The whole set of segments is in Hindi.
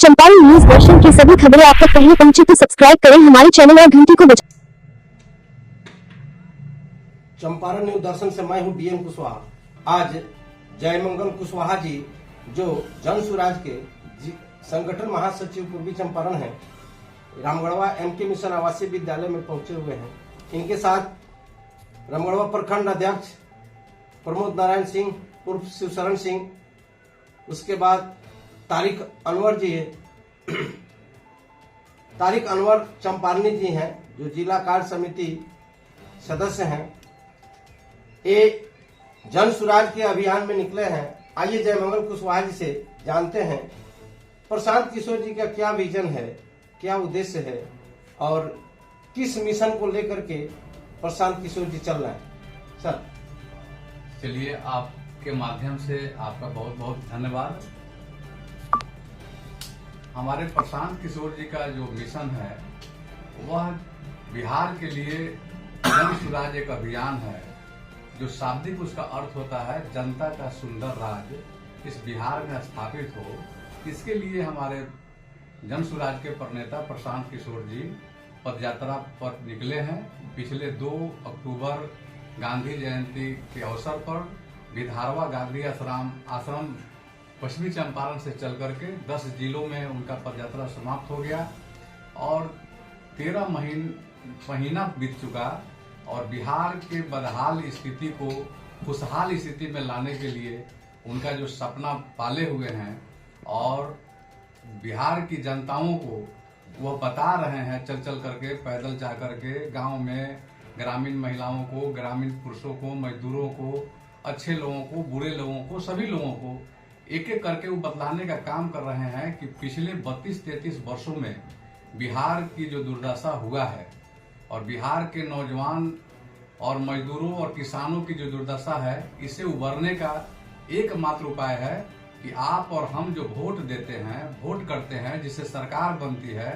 चंपारण न्यूज वर्षन की सभी खबरें आप तक पहले पहुंचे तो सब्सक्राइब करें हमारे चैनल और घंटी को बजाएं। चंपारण न्यूज दर्शन से मैं हूं डीएम कुशवाहा। आज जयमंगल कुशवाहा जी जो जन सुराज के संगठन महासचिव पूर्वी चंपारण हैं, रामगढ़वा एमके मिशन आवासीय विद्यालय में पहुंचे हुए हैं। इनके साथ रामगढ़वा प्रखंड अध्यक्ष प्रमोद नारायण सिंह उर्फ शिवशरण सिंह, उसके बाद तारिक अनवर जी है, तारिक अनवर चंपारनी जी हैं जो जिला कार्य समिति सदस्य हैं। ये जन सुराज के अभियान में निकले हैं। आइए जयमंगल कुशवाहा जी से जानते हैं प्रशांत किशोर जी का क्या विजन है, क्या उद्देश्य है और किस मिशन को लेकर के प्रशांत किशोर जी चल रहे हैं। सर चलिए, आपके माध्यम से आपका बहुत बहुत धन्यवाद। हमारे प्रशांत किशोर जी का जो मिशन है वह बिहार के लिए जन सुराज एक अभियान है, जो शाब्दिक उसका अर्थ होता है जनता का सुंदर राज इस बिहार में स्थापित हो। इसके लिए हमारे जन सुराज के प्रणेता प्रशांत किशोर जी पदयात्रा पर निकले हैं। पिछले 2 अक्टूबर गांधी जयंती के अवसर पर विधारवा गांधी आश्रम पश्चिमी चंपारण से चल करके 10 जिलों में उनका पदयात्रा समाप्त हो गया और 13 महीना बीत चुका और बिहार के बदहाल स्थिति को खुशहाल स्थिति में लाने के लिए उनका जो सपना पाले हुए हैं और बिहार की जनताओं को वह बता रहे हैं चल चल करके, पैदल जा करके, गांव में ग्रामीण महिलाओं को, ग्रामीण पुरुषों को, मजदूरों को, अच्छे लोगों को, बुरे लोगों को, सभी लोगों को एक एक करके वो बतलाने का काम कर रहे हैं कि पिछले 32-33 वर्षों में बिहार की जो दुर्दशा हुआ है और बिहार के नौजवान और मजदूरों और किसानों की जो दुर्दशा है, इससे उबरने का एकमात्र उपाय है कि आप और हम जो वोट देते हैं, वोट करते हैं, जिससे सरकार बनती है,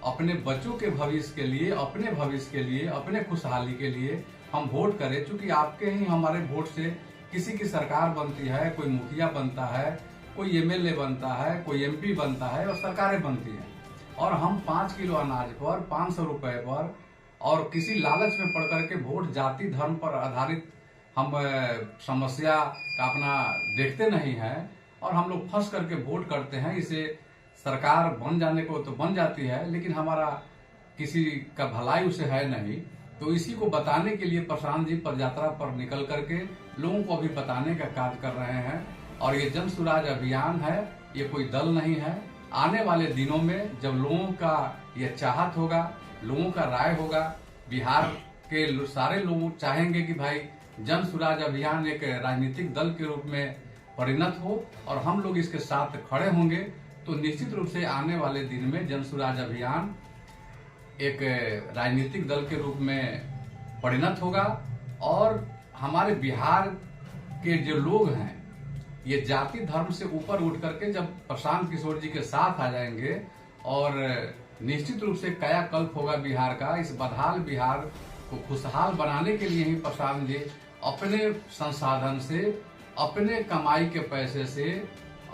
अपने बच्चों के भविष्य के लिए, अपने भविष्य के लिए, अपने खुशहाली के लिए हम वोट करें। चूंकि आपके ही हमारे वोट से किसी की सरकार बनती है, कोई मुखिया बनता है, कोई एमएलए बनता है, कोई एमपी बनता है और सरकारें बनती हैं। और हम 5 किलो अनाज पर, 500 रुपए पर और किसी लालच में पड़ करके वोट जाति धर्म पर आधारित हम समस्या का अपना देखते नहीं है और हम लोग फंस करके वोट करते हैं। इसे सरकार बन जाने को तो बन जाती है, लेकिन हमारा किसी का भलाई उसे है नहीं। तो इसी को बताने के लिए प्रशांत जी पदयात्रा पर निकल करके लोगों को अभी बताने का कार्य कर रहे हैं। और ये जन सुराज अभियान है, ये कोई दल नहीं है। आने वाले दिनों में जब लोगों का ये चाहत होगा, लोगों का राय होगा, बिहार के सारे लोग चाहेंगे कि भाई जन सुराज अभियान एक राजनीतिक दल के रूप में परिणत हो और हम लोग इसके साथ खड़े होंगे, तो निश्चित रूप से आने वाले दिन में जन सुराज अभियान एक राजनीतिक दल के रूप में परिणत होगा। और हमारे बिहार के जो लोग हैं, ये जाति धर्म से ऊपर उठ करके जब प्रशांत किशोर जी के साथ आ जाएंगे और निश्चित रूप से कायाकल्प होगा बिहार का। इस बदहाल बिहार को खुशहाल बनाने के लिए ही प्रशांत जी अपने संसाधन से, अपने कमाई के पैसे से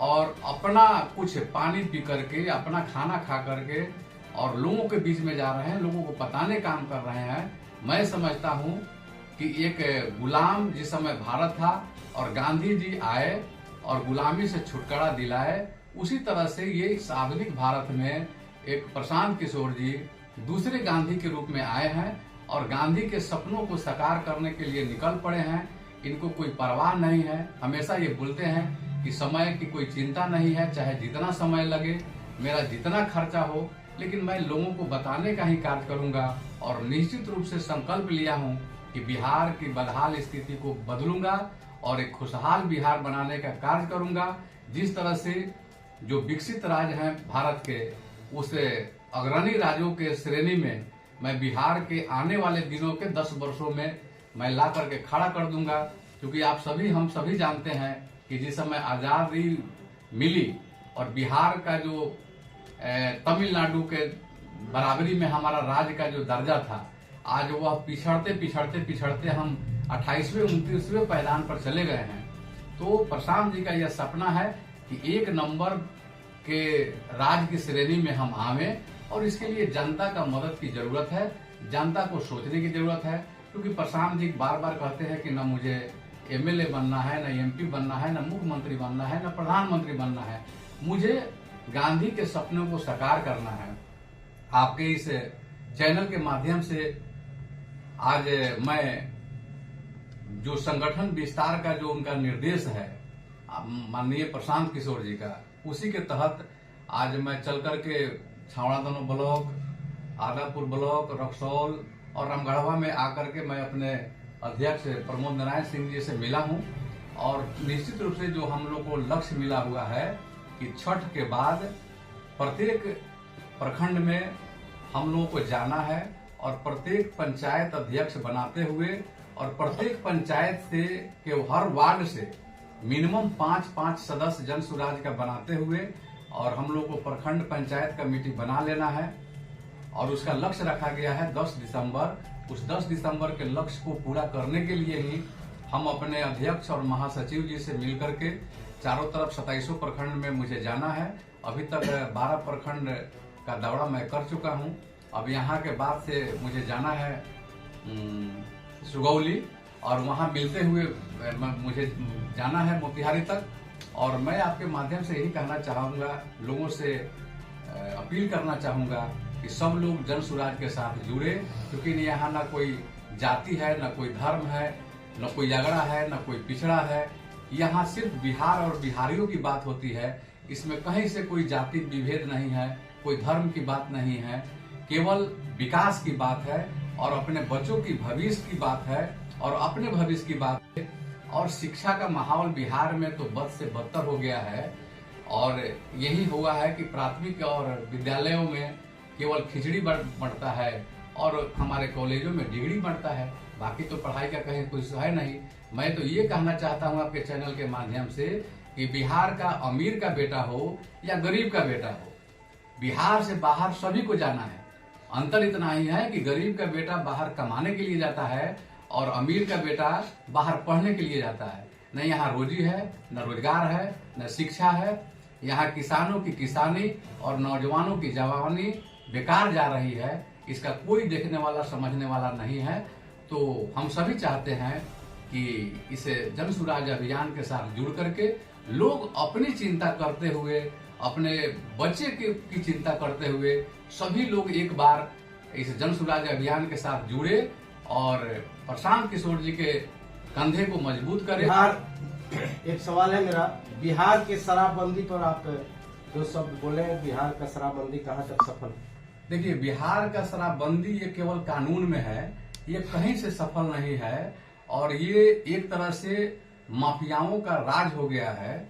और अपना कुछ पानी पी करके, अपना खाना खा करके और लोगों के बीच में जा रहे हैं, लोगों को बताने काम कर रहे हैं। मैं समझता हूं कि एक गुलाम जिस समय भारत था और गांधी जी आए और गुलामी से छुटकारा दिलाए, उसी तरह से ये इस आधुनिक भारत में एक प्रशांत किशोर जी दूसरे गांधी के रूप में आए हैं और गांधी के सपनों को साकार करने के लिए निकल पड़े हैं। इनको कोई परवाह नहीं है। हमेशा ये बोलते हैं कि समय की कोई चिंता नहीं है, चाहे जितना समय लगे, मेरा जितना खर्चा हो, लेकिन मैं लोगों को बताने का ही कार्य करूंगा। और निश्चित रूप से संकल्प लिया हूं कि बिहार की बदहाल स्थिति को बदलूंगा और एक खुशहाल बिहार बनाने का कार्य करूंगा। जिस तरह से जो विकसित राज्य हैं भारत के, उस अग्रणी राज्यों के श्रेणी में मैं बिहार के आने वाले दिनों के 10 वर्षों में मैं ला करके खड़ा कर दूंगा। क्योंकि आप सभी, हम सभी जानते हैं कि जिस समय आजादी मिली और बिहार का जो तमिलनाडु के बराबरी में हमारा राज्य का जो दर्जा था, आज वह पिछड़ते हम 28वें 29वें पायदान पर चले गए हैं। तो प्रशांत जी का यह सपना है कि 1 नंबर के राज की श्रेणी में हम आवे, और इसके लिए जनता का मदद की जरूरत है, जनता को सोचने की जरूरत है। क्योंकि प्रशांत जी बार बार कहते हैं कि न मुझे एमएलए बनना है, न एमपी बनना है, न मुख्यमंत्री बनना है, न प्रधानमंत्री बनना है, मुझे गांधी के सपनों को साकार करना है। आपके इस चैनल के माध्यम से आज मैं जो संगठन विस्तार का जो उनका निर्देश है माननीय प्रशांत किशोर जी का, उसी के तहत आज मैं चल करके छावड़ादानो ब्लॉक, आदापुर ब्लॉक, रक्सौल और रामगढ़वा में आकर के मैं अपने अध्यक्ष प्रमोद नारायण सिंह जी से मिला हूं। और निश्चित रूप से जो हम लोग को लक्ष्य मिला हुआ है कि छठ के बाद प्रत्येक प्रखंड में हम लोगों को जाना है और प्रत्येक पंचायत अध्यक्ष बनाते हुए और प्रत्येक पंचायत से के हर वार्ड से मिनिमम 5-5 सदस्य जन सुराज का बनाते हुए और हम लोग को प्रखंड पंचायत कमेटी बना लेना है। और उसका लक्ष्य रखा गया है 10 दिसंबर। उस 10 दिसंबर के लक्ष्य को पूरा करने के लिए ही हम अपने अध्यक्ष और महासचिव जी से मिलकर के चारों तरफ 27 प्रखंड में मुझे जाना है। अभी तक 12 प्रखंड का दौरा मैं कर चुका हूं। अब यहाँ के बाद से मुझे जाना है सुगौली, और वहां मिलते हुए मुझे जाना है मोतिहारी तक। और मैं आपके माध्यम से यही कहना चाहूंगा, लोगों से अपील करना चाहूंगा कि सब लोग जन सुराज के साथ जुड़े, क्योंकि यहाँ ना कोई जाति है, न कोई धर्म है, न कोई अगड़ा है, न कोई पिछड़ा है। यहाँ सिर्फ बिहार और बिहारियों की बात होती है। इसमें कहीं से कोई जाति विभेद नहीं है, कोई धर्म की बात नहीं है, केवल विकास की बात है और अपने बच्चों की भविष्य की बात है और अपने भविष्य की बात है। और शिक्षा का माहौल बिहार में तो बद से बदतर हो गया है, और यही हुआ है कि प्राथमिक और विद्यालयों में केवल खिचड़ी बढ़ता है और हमारे कॉलेजों में डिग्री बढ़ता है, बाकी तो पढ़ाई का कहीं कुछ है नहीं। मैं तो ये कहना चाहता हूँ आपके चैनल के माध्यम से कि बिहार का अमीर का बेटा हो या गरीब का बेटा हो, बिहार से बाहर सभी को जाना है। अंतर इतना ही है कि गरीब का बेटा बाहर कमाने के लिए जाता है और अमीर का बेटा बाहर पढ़ने के लिए जाता है। न यहाँ रोजी है, न रोजगार है, न शिक्षा है। यहाँ किसानों की किसानी और नौजवानों की जवानी बेकार जा रही है। इसका कोई देखने वाला समझने वाला नहीं है। तो हम सभी चाहते हैं कि इस जन सुराज अभियान के साथ जुड़ करके लोग अपनी चिंता करते हुए, अपने बच्चे की चिंता करते हुए सभी लोग एक बार इस जन सुराज अभियान के साथ जुड़े और प्रशांत किशोर जी के कंधे को मजबूत करें। एक सवाल है मेरा, बिहार के शराबबंदी पर आप जो शब्द बोले, बिहार का शराबबंदी कहाँ तक सफल है? देखिए, बिहार का शराबबंदी ये केवल कानून में है, ये कहीं से सफल नहीं है। और ये एक तरह से माफियाओं का राज हो गया है।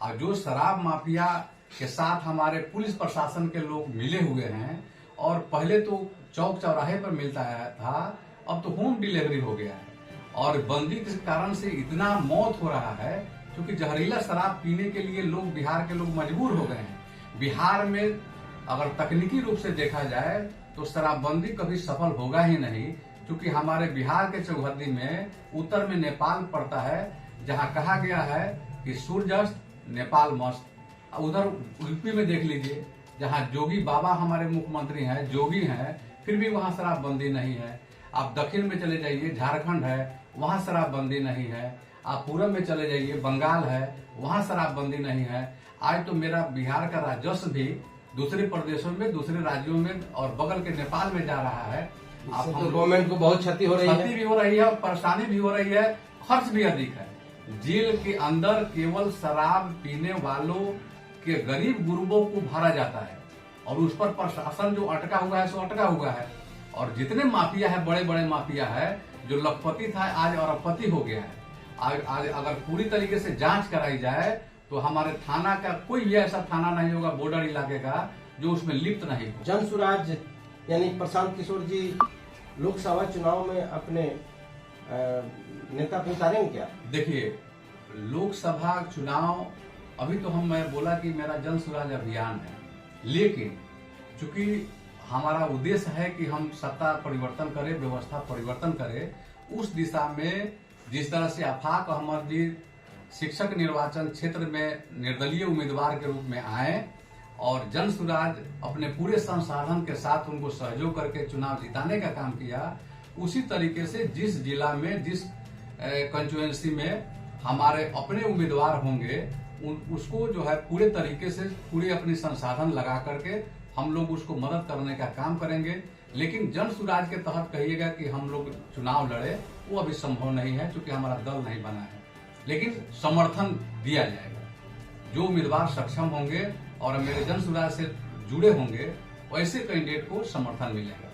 और जो शराब माफिया के साथ हमारे पुलिस प्रशासन के लोग मिले हुए हैं, और पहले तो चौक चौराहे पर मिलता था, अब तो होम डिलीवरी हो गया है। और बंदी के कारण से इतना मौत हो रहा है क्योंकि जहरीला शराब पीने के लिए लोग, बिहार के लोग मजबूर हो गए हैं। बिहार में अगर तकनीकी रूप से देखा जाए तो शराबबंदी कभी सफल होगा ही नहीं, क्योंकि हमारे बिहार के चौहद्दी में उत्तर में नेपाल पड़ता है, जहां कहा गया है कि सूर्यास्त नेपाल मस्त। उधर यूपी में देख लीजिए, जहां जोगी बाबा हमारे मुख्यमंत्री हैं, जोगी हैं, फिर भी वहां शराबबंदी नहीं है। आप दक्षिण में चले जाइए, झारखंड है, वहां शराबबंदी नहीं है। आप पूरब में चले जाइए, बंगाल है, वहां शराबबंदी नहीं है। आज तो मेरा बिहार का राजस्व भी दूसरे प्रदेशों में, दूसरे राज्यों में और बगल के नेपाल में जा रहा है। आप गवर्नमेंट को बहुत क्षति हो रही है, क्षति भी हो रही है और परेशानी भी हो रही है, खर्च भी अधिक है। जेल के अंदर केवल शराब पीने वालों के गरीब गुरुबों को भरा जाता है और उस पर प्रशासन जो अटका हुआ है सो अटका हुआ है। और जितने माफिया है, बड़े बड़े माफिया है, जो लखपति था आज अरबपति हो गया है। आज अगर पूरी तरीके से जांच कराई जाए तो हमारे थाना का कोई भी ऐसा थाना नहीं होगा बॉर्डर इलाके का जो उसमें लिप्त नहीं हो। जन सुराज यानी प्रशांत किशोर जी लोकसभा चुनाव में अपने नेता को उतारेंगे क्या? देखिए, लोकसभा चुनाव अभी तो मैं बोला कि मेरा जन सुराज अभियान है, लेकिन चूंकि हमारा उद्देश्य है कि हम सत्ता परिवर्तन करें, व्यवस्था परिवर्तन करें, उस दिशा में जिस तरह से आफाक अहमद जी शिक्षक निर्वाचन क्षेत्र में निर्दलीय उम्मीदवार के रूप में आए और जन सुराज अपने पूरे संसाधन के साथ उनको सहयोग करके चुनाव जिताने का काम किया, उसी तरीके से जिस जिला में, जिस कंस्टिट्यूएंसी में हमारे अपने उम्मीदवार होंगे, उसको जो है पूरे तरीके से पूरे अपनी संसाधन लगा करके हम लोग उसको मदद करने का काम करेंगे। लेकिन जन सुराज के तहत कहिएगा कि हम लोग चुनाव लड़े, वो अभी संभव नहीं है, क्योंकि हमारा दल नहीं बना है। लेकिन समर्थन दिया जाएगा, जो उम्मीदवार सक्षम होंगे और मेरे जन सुराज से जुड़े होंगे, वैसे कैंडिडेट को समर्थन मिलेगा।